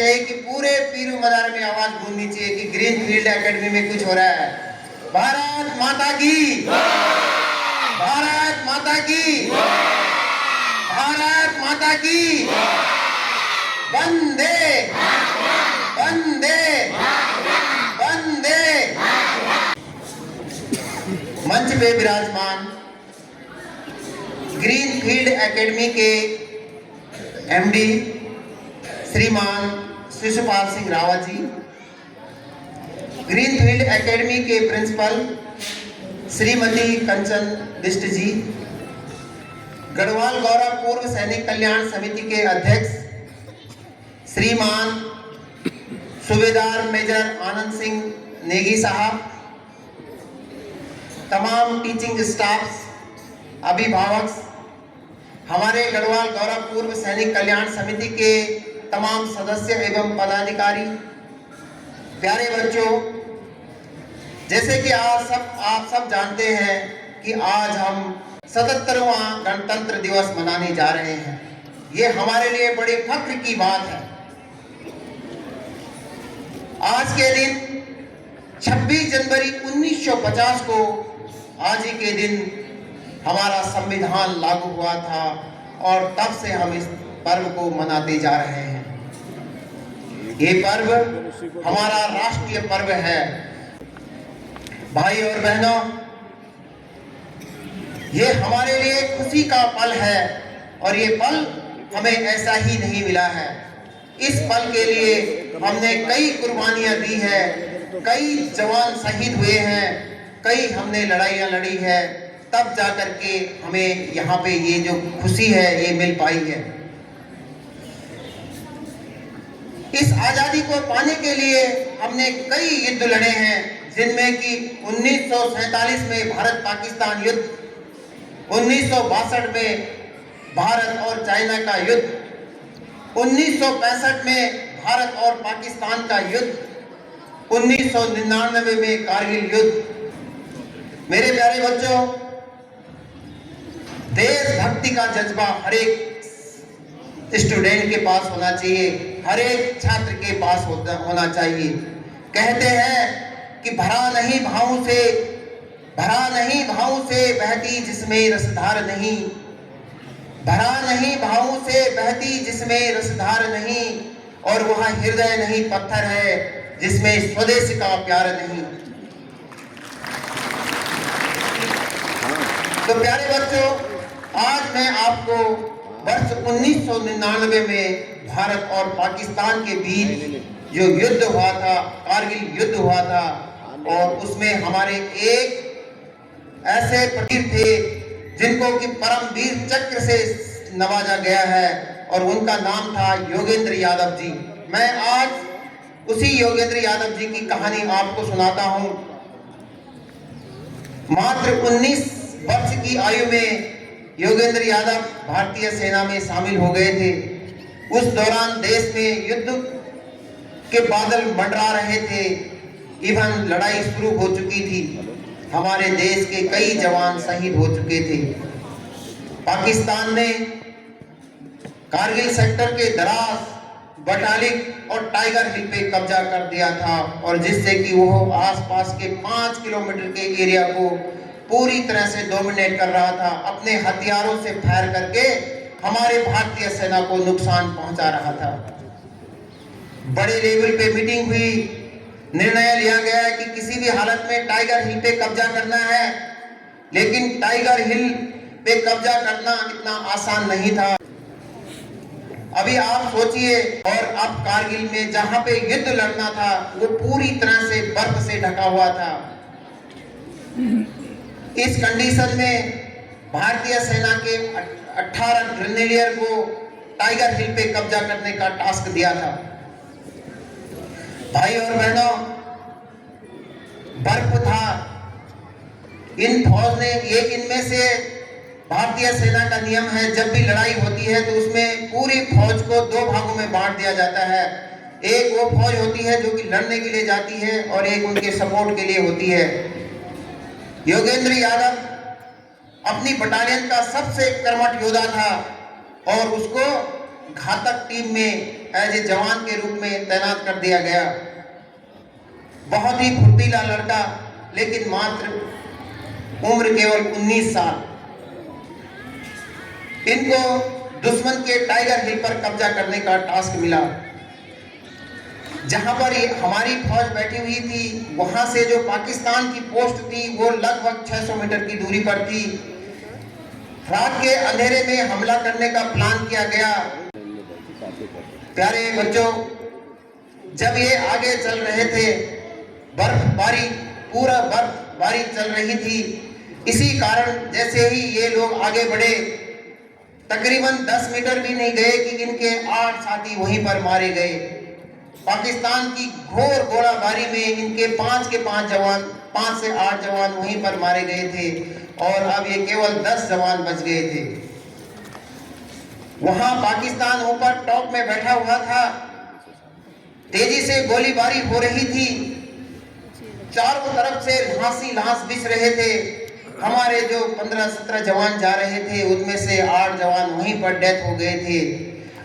चाहिए कि पूरे पीरू मदार में आवाज गूंजनी चाहिए कि ग्रीन फील्ड एकेडमी में कुछ हो रहा है। भारत माता की, भारत माता की, भारत माता की, वंदे वंदे वंदे। मंच पे विराजमान ग्रीन फील्ड एकेडमी के एमडी श्रीमान Shishupal Singh Rawat ji, green field academy के प्रिंसिपल श्रीमती कंचन बिष्ट जी, गढ़वाल गौरव पूर्व सैनिक कल्याण समिति के अध्यक्ष श्रीमान सूबेदार मेजर आनंद सिंह नेगी साहब, तमाम टीचिंग स्टाफ, अभिभावक, हमारे गढ़वाल गौरव पूर्व सैनिक कल्याण समिति के तमाम सदस्य एवं पदाधिकारी, प्यारे बच्चों, जैसे कि आप सब जानते हैं कि आज हम 77वां गणतंत्र दिवस मनाने जा रहे हैं। ये हमारे लिए बड़े फख्र की बात है। आज के दिन 26 जनवरी 1950 को आज ही के दिन हमारा संविधान लागू हुआ था और तब से हम इस पर्व को मनाते जा रहे हैं। ये पर्व हमारा राष्ट्रीय पर्व है। भाई और बहनों, ये हमारे लिए खुशी का पल है और ये पल हमें ऐसा ही नहीं मिला है। इस पल के लिए हमने कई कुर्बानियां दी है, कई जवान शहीद हुए हैं, कई हमने लड़ाइयां लड़ी है, तब जाकर के हमें यहाँ पे ये जो खुशी है ये मिल पाई है। इस आजादी को पाने के लिए हमने कई युद्ध लड़े हैं, जिनमें कि 1947 में भारत पाकिस्तान युद्ध, 1962 में भारत और चाइना का युद्ध, 1965 में भारत और पाकिस्तान का युद्ध, 1999 में कारगिल युद्ध। मेरे प्यारे बच्चों, देशभक्ति का जज्बा हर एक स्टूडेंट के पास होना चाहिए, हर एक छात्र के पास होना चाहिए। कहते हैं कि भरा नहीं भावों से बहती जिसमें रसधार नहीं, भरा नहीं भावों से बहती जिसमें रसधार नहीं, और वह हृदय नहीं पत्थर है जिसमें स्वदेश का प्यार नहीं। तो प्यारे बच्चों, आज मैं आपको वर्ष 1999 में भारत और पाकिस्तान के बीच जो युद्ध हुआ था, कारगिल युद्ध हुआ था, और उसमें हमारे एक ऐसे प्रतीक थे जिनको कि परमवीर चक्र से नवाजा गया है और उनका नाम था योगेंद्र यादव जी। मैं आज उसी योगेंद्र यादव जी की कहानी आपको सुनाता हूं। मात्र 19 वर्ष की आयु में योगेंद्र यादव भारतीय सेना में शामिल हो गए थे। उस दौरान देश में युद्ध के बादल मंडरा रहे थे, इवन लड़ाई शुरू हो चुकी थी, हमारे देश के कई जवान शहीद हो चुके थे। पाकिस्तान ने कारगिल सेक्टर के दराज, बटालिक और टाइगर हिल पे कब्जा कर दिया था, और जिससे कि वो आसपास के 5 किलोमीटर के एरिया को पूरी तरह से डोमिनेट कर रहा था। अपने हथियारों से फायर करके हमारे भारतीय सेना को नुकसान पहुंचा रहा था। बड़े लेवल पे मीटिंग हुई, निर्णय लिया गया कि किसी भी हालत में टाइगर हिल पे कब्जा करना है, लेकिन टाइगर हिल पे कब्जा करना इतना आसान नहीं था। अभी आप सोचिए, और अब कारगिल में जहां पे युद्ध लड़ना था वो पूरी तरह से बर्फ से ढका हुआ था। इस कंडीशन में भारतीय सेना के 18 ग्रेनेडियर को टाइगर हिल पे कब्जा करने का टास्क दिया था। भाई और बहनों, बर्फ था, इन फौज ने इनमें से भारतीय सेना का नियम है, जब भी लड़ाई होती है तो उसमें पूरी फौज को 2 भागों में बांट दिया जाता है। एक वो फौज होती है जो कि लड़ने के लिए जाती है और एक उनके सपोर्ट के लिए होती है। योगेंद्र यादव अपनी बटालियन का सबसे कर्मठ योद्धा था और उसको घातक टीम में एज ए जवान के रूप में तैनात कर दिया गया। बहुत ही फुर्तीला लड़का, लेकिन मात्र उम्र केवल 19 साल। इनको दुश्मन के टाइगर हिल पर कब्जा करने का टास्क मिला। जहां पर हमारी फौज बैठी हुई थी, वहां से जो पाकिस्तान की पोस्ट थी वो लगभग 600 मीटर की दूरी पर थी। रात के अंधेरे में हमला करने का प्लान किया गया। प्यारे बच्चों, जब ये आगे चल रहे थे, बर्फबारी, पूरा बर्फबारी चल रही थी। इसी कारण जैसे ही ये लोग आगे बढ़े, तकरीबन 10 मीटर भी नहीं गए कि इनके 8 साथी वहीं पर मारे गए। पाकिस्तान की घोर गोलाबारी में इनके 5 के 5 जवान, 5 से 8 जवान वहीं पर मारे गए थे और अब ये केवल 10 जवान बच गए थे। वहां पाकिस्तान ऊपर टॉप में बैठा हुआ था। तेजी से गोलीबारी हो रही थी। चारों तरफ से लाश बिछ रहे थे। हमारे जो 15-17 जवान जा रहे थे, उनमें से 8 जवान वहीं पर डेथ हो गए थे।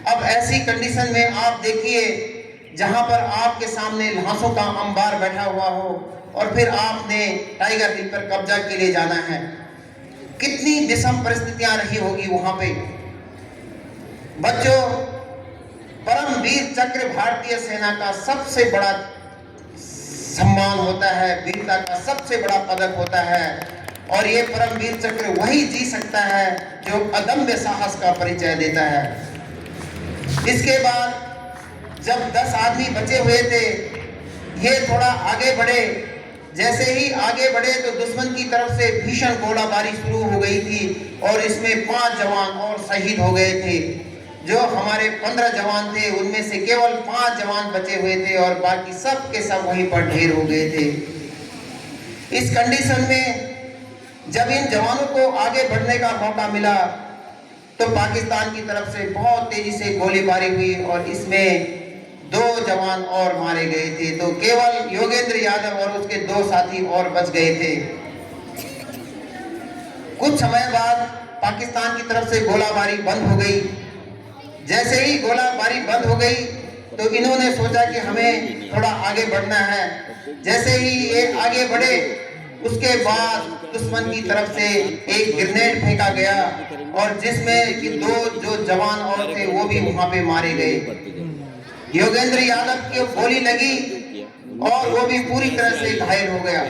अब ऐसी कंडीशन में आप देखिए, जहां पर आपके सामने लाशों का अंबार बैठा हुआ हो और फिर आपने टाइगर हिल पर कब्जा के लिए जाना है। कितनी विषम परिस्थितियां रही होगी वहां पे। बच्चों, परमवीर चक्र भारतीय सेना का सबसे बड़ा सम्मान होता है, वीरता का सबसे बड़ा पदक होता है और ये परमवीर चक्र वही जी सकता है जो अदम्य साहस का परिचय देता है। इसके बाद जब 10 आदमी बचे हुए थे, ये थोड़ा आगे बढ़े। जैसे ही आगे बढ़े तो दुश्मन की तरफ से भीषण गोलाबारी शुरू हो गई थी और इसमें 5 जवान और शहीद हो गए थे। जो हमारे 15 जवान थे, उनमें से केवल 5 जवान बचे हुए थे और बाकी सब के सब वहीं पर ढेर हो गए थे। इस कंडीशन में जब इन जवानों को आगे बढ़ने का मौका मिला तो पाकिस्तान की तरफ से बहुत तेजी से गोलीबारी हुई और इसमें 2 जवान और मारे गए थे। तो केवल योगेंद्र यादव और उसके 2 साथी और बच गए थे। कुछ समय बाद पाकिस्तान की तरफ से गोलाबारी बंद हो गई। जैसे ही गोलाबारी बंद हो गई तो इन्होंने सोचा कि हमें थोड़ा आगे बढ़ना है। जैसे ही ये आगे बढ़े, उसके बाद दुश्मन की तरफ से एक ग्रेनेड फेंका गया और जिसमें कि 2 जो जवान और थे वो भी वहां पे मारे गए। योगेंद्र यादव की गोली लगी और वो भी पूरी तरह से घायल हो गया।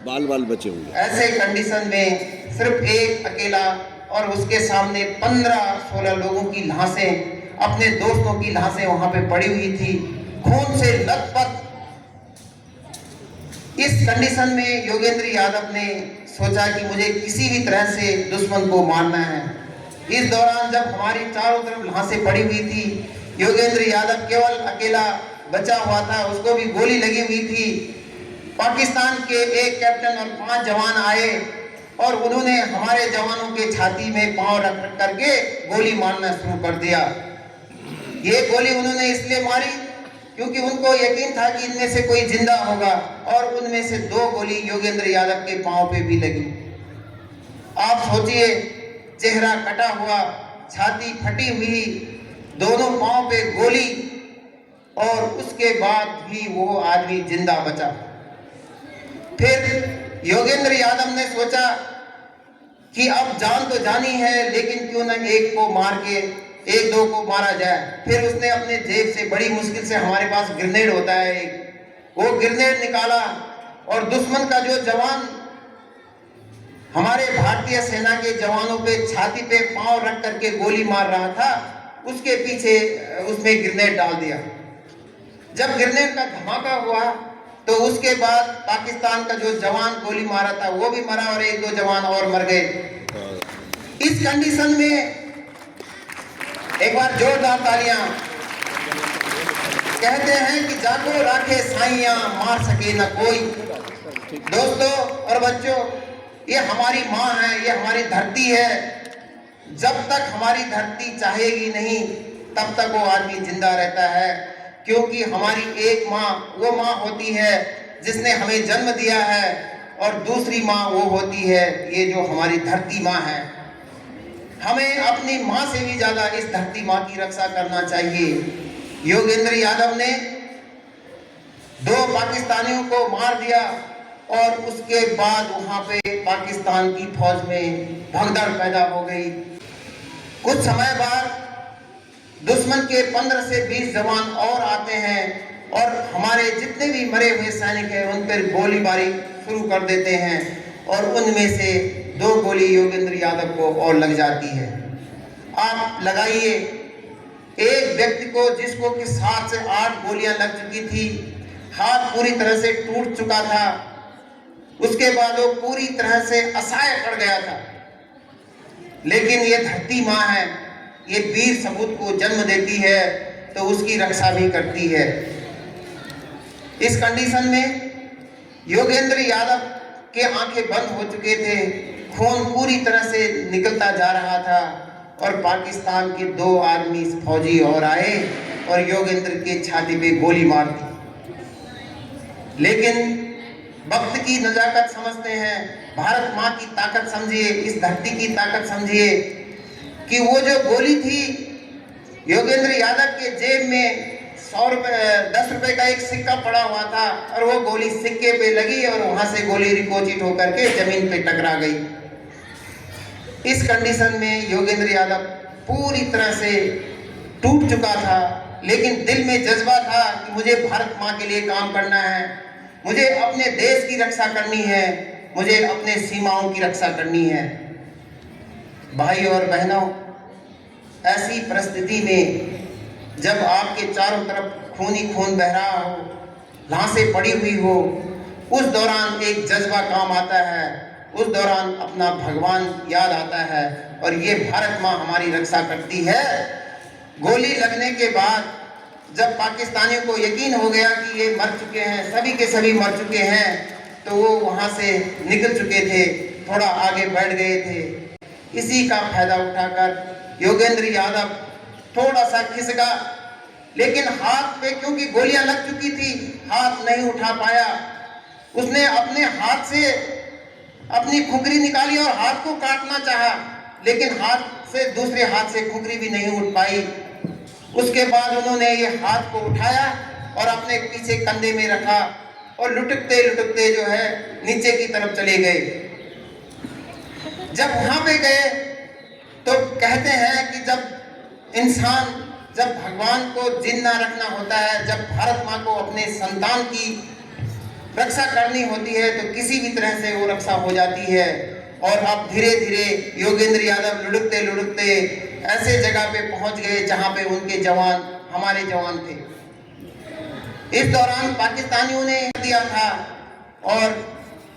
बाल बचे हुए। ऐसे कंडीशन में सिर्फ एक अकेला और उसके सामने 15-16 लोगों की लाशें, अपने दोस्तों की लाशें वहां पे पड़ी हुई थी, खून से लथपथ। इस कंडीशन में योगेंद्र यादव ने सोचा कि मुझे किसी भी तरह से दुश्मन को मारना है। इस दौरान जब हमारी चारों तरफ लाशें पड़ी हुई थी, योगेंद्र यादव केवल अकेला बचा हुआ था, उसको भी गोली लगी हुई थी। पाकिस्तान के एक कैप्टन और 5 जवान आए और उन्होंने हमारे जवानों के छाती में पांव रख करके गोली मारना शुरू कर दिया। ये गोली उन्होंने इसलिए मारी क्योंकि उनको यकीन था कि इनमें से कोई जिंदा होगा और उनमें से 2 गोली योगेंद्र यादव के पांव पे भी लगी। आप सोचिए, चेहरा कटा हुआ, छाती फटी हुई, दोनों पांव पे गोली और उसके बाद भी वो आदमी जिंदा बचा। फिर योगेंद्र यादव ने सोचा कि अब जान तो जानी है, लेकिन क्यों ना एक को मार के 1-2 को मारा जाए। फिर उसने अपने जेब से बड़ी मुश्किल से, हमारे पास ग्रेनेड होता है एक, वो ग्रेनेड निकाला और दुश्मन का जो जवान हमारे भारतीय सेना के जवानों पे छाती पे पांव रख करके गोली मार रहा था, उसके पीछे उसमें ग्रेनेड डाल दिया। जब ग्रेनेड का धमाका हुआ तो उसके बाद पाकिस्तान का जो जवान गोली मारा था वो भी मरा और 1-2 जवान और मर गए। इस कंडीशन में एक बार जोरदार तालियां। कहते हैं कि जागो राखे साइयां, मार सके न कोई। दोस्तों और बच्चों, ये हमारी माँ है, ये हमारी धरती है। जब तक हमारी धरती चाहेगी नहीं, तब तक वो आदमी जिंदा रहता है, क्योंकि हमारी एक माँ वो माँ होती है जिसने हमें जन्म दिया है और दूसरी माँ वो होती है ये जो हमारी धरती माँ है। हमें अपनी माँ से भी ज्यादा इस धरती माँ की रक्षा करना चाहिए। योगेंद्र यादव ने 2 पाकिस्तानियों को मार दिया और उसके बाद वहां पे पाकिस्तान की फौज में भगदड़ पैदा हो गई। कुछ समय बाद दुश्मन के 15 से 20 जवान और आते हैं और हमारे जितने भी मरे हुए सैनिक हैं उन पर गोलीबारी शुरू कर देते हैं और उनमें से 2 गोली योगेंद्र यादव को और लग जाती है। आप लगाइए, एक व्यक्ति को जिसको कि 7 से 8 गोलियां लग चुकी थी, हाथ पूरी तरह से टूट चुका था, उसके बाद वो पूरी तरह से असहाय पड़ गया था। लेकिन ये धरती माँ है, ये वीर सपूत को जन्म देती है तो उसकी रक्षा भी करती है। इस कंडीशन में योगेंद्र यादव के आंखें बंद हो चुके थे, खून पूरी तरह से निकलता जा रहा था और पाकिस्तान के 2 आर्मी फौजी और आए और योगेंद्र के छाती पे गोली मार दी। लेकिन वक्त की नजाकत समझते हैं, भारत माँ की ताकत समझिए, इस धरती की ताकत समझिए कि वो जो गोली थी योगेंद्र यादव के जेब में 10 रुपए का एक सिक्का पड़ा हुआ था और वो गोली सिक्के पे लगी और वहां से गोली रिकोचित होकर के जमीन पे टकरा गई। इस कंडीशन में योगेंद्र यादव पूरी तरह से टूट चुका था, लेकिन दिल में जज्बा था कि मुझे भारत माँ के लिए काम करना है, मुझे अपने देश की रक्षा करनी है, मुझे अपने सीमाओं की रक्षा करनी है। भाई और बहनों, ऐसी परिस्थिति में जब आपके चारों तरफ खून ही खून बह रहा हो, लाशें पड़ी हुई हो, उस दौरान एक जज्बा काम आता है, उस दौरान अपना भगवान याद आता है और ये भारत माँ हमारी रक्षा करती है। गोली लगने के बाद जब पाकिस्तानियों को यकीन हो गया कि ये मर चुके हैं, सभी के सभी मर चुके हैं, तो वो वहाँ से निकल चुके थे, थोड़ा आगे बढ़ गए थे। इसी का फायदा उठाकर योगेंद्र यादव थोड़ा सा खिसका, लेकिन हाथ पे क्योंकि गोलियां लग चुकी थी, हाथ नहीं उठा पाया। उसने अपने हाथ से अपनी खुकरी निकाली और हाथ को काटना चाहा, लेकिन हाथ से दूसरे हाथ से खुकरी भी नहीं उठ पाई। उसके बाद उन्होंने ये हाथ को उठाया और अपने पीछे कंधे में रखा और लुटकते लुटकते जो है नीचे की तरफ चले गए। जब वहां पे गए तो कहते हैं कि जब भगवान को जिंदा रखना होता है, जब भारत माँ को अपने संतान की रक्षा करनी होती है तो किसी भी तरह से वो रक्षा हो जाती है। और अब धीरे धीरे योगेंद्र यादव लुढ़कते लुढ़कते ऐसे जगह पे पहुंच गए जहां पे उनके जवान, हमारे जवान थे। इस दौरान पाकिस्तानियों ने दिया था और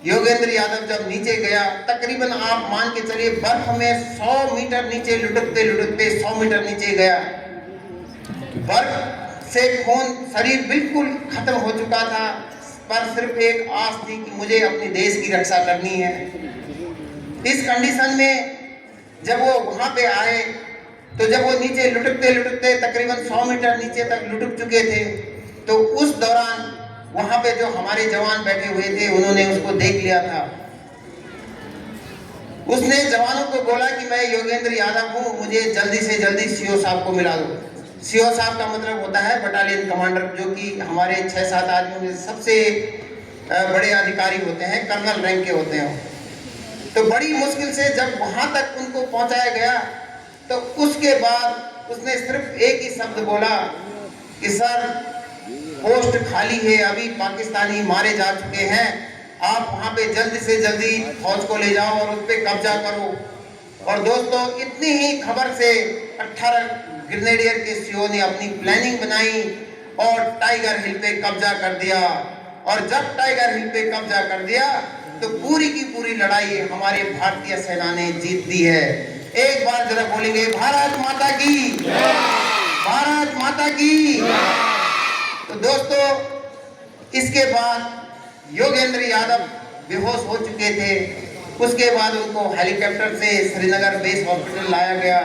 योगेंद्र यादव जब नीचे गया, तकरीबन आप मान के चलिए बर्फ में 100 मीटर नीचे लुढ़कते लुढ़कते 100 मीटर नीचे गया। बर्फ से खून, शरीर बिल्कुल खत्म हो चुका था, पर सिर्फ एक आस थी कि मुझे अपने देश की रक्षा करनी है। इस कंडीशन में जब वो वहां पे आए तो जब वो नीचे लुढ़कते लुढ़कते तकरीबन 100 मीटर नीचे तक लुढ़क चुके थे, तो उस दौरान वहां पे जो हमारे जवान बैठे हुए थे उन्होंने उसको देख लिया था। उसने जवानों को बोला कि मैं योगेंद्र यादव हूं, मुझे जल्दी से जल्दी सीओ साहब को मिला दो। सीओ साहब का मतलब होता है बटालियन कमांडर, जो कि हमारे 6-7 आदमियों में सबसे बड़े अधिकारी होते हैं, कर्नल रैंक के होते हैं। तो बड़ी मुश्किल से जब वहां तक उनको पहुंचाया गया तो उसके बाद उसने सिर्फ एक ही शब्द बोला कि सर पोस्ट खाली है, अभी पाकिस्तानी मारे जा चुके हैं, आप वहां पे जल्दी से जल्दी फौज को ले जाओ और उस पर कब्जा करो। और दोस्तों, इतनी ही खबर से 18 ग्रेनेडियर के सीओ ने अपनी प्लानिंग बनाई और टाइगर हिल पे कब्जा कर दिया। और जब टाइगर हिल पे कब्जा कर दिया तो पूरी की पूरी लड़ाई हमारे भारतीय सेना ने जीत दी है। एक बार जरा बोलेंगे भारत माता की, भारत माता की। तो दोस्तों, इसके बाद योगेंद्र यादव बेहोश हो चुके थे। उसके बाद उनको हेलीकॉप्टर से श्रीनगर बेस हॉस्पिटल लाया गया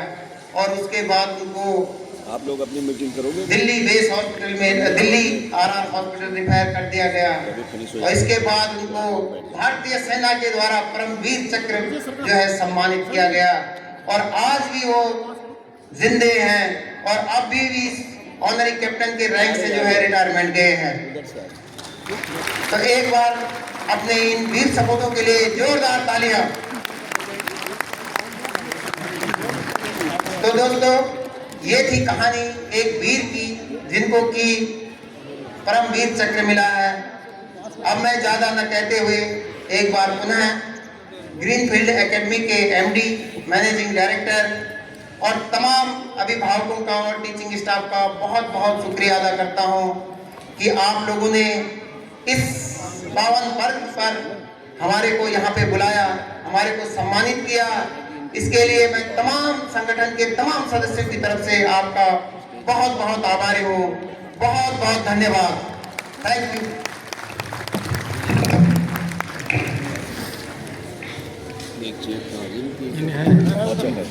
और उसके बाद उनको आप लोग अपनी मीटिंग करोगे? दिल्ली बेस हॉस्पिटल में, दिल्ली आरआर हॉस्पिटल रिफर कर दिया गया। और इसके बाद उनको भारतीय सेना के द्वारा परमवीर चक्र जो है सम्मानित किया गया। और आज भी वो जिंदे हैं और अभी भी ऑनरी कैप्टन के रैंक से जो है रिटायरमेंट गए हैं। उधर से तो एक बार अपने इन वीर सपूतों के लिए जोरदार तालियां। तो दोस्तों, ये थी कहानी एक वीर की जिनको कि परमवीर चक्र मिला है। अब मैं ज्यादा न कहते हुए एक बार पुनः ग्रीनफील्ड एकेडमी के एमडी, मैनेजिंग डायरेक्टर और तमाम अभिभावकों का और टीचिंग स्टाफ का बहुत बहुत शुक्रिया अदा करता हूं कि आप लोगों ने इस पावन पर्व पर हमारे को यहाँ पे बुलाया, हमारे को सम्मानित किया। इसके लिए मैं तमाम संगठन के तमाम सदस्यों की तरफ से आपका बहुत बहुत आभारी हूँ। बहुत बहुत धन्यवाद। Thank you. एक चेयर कहाँ गई? अच्छा है।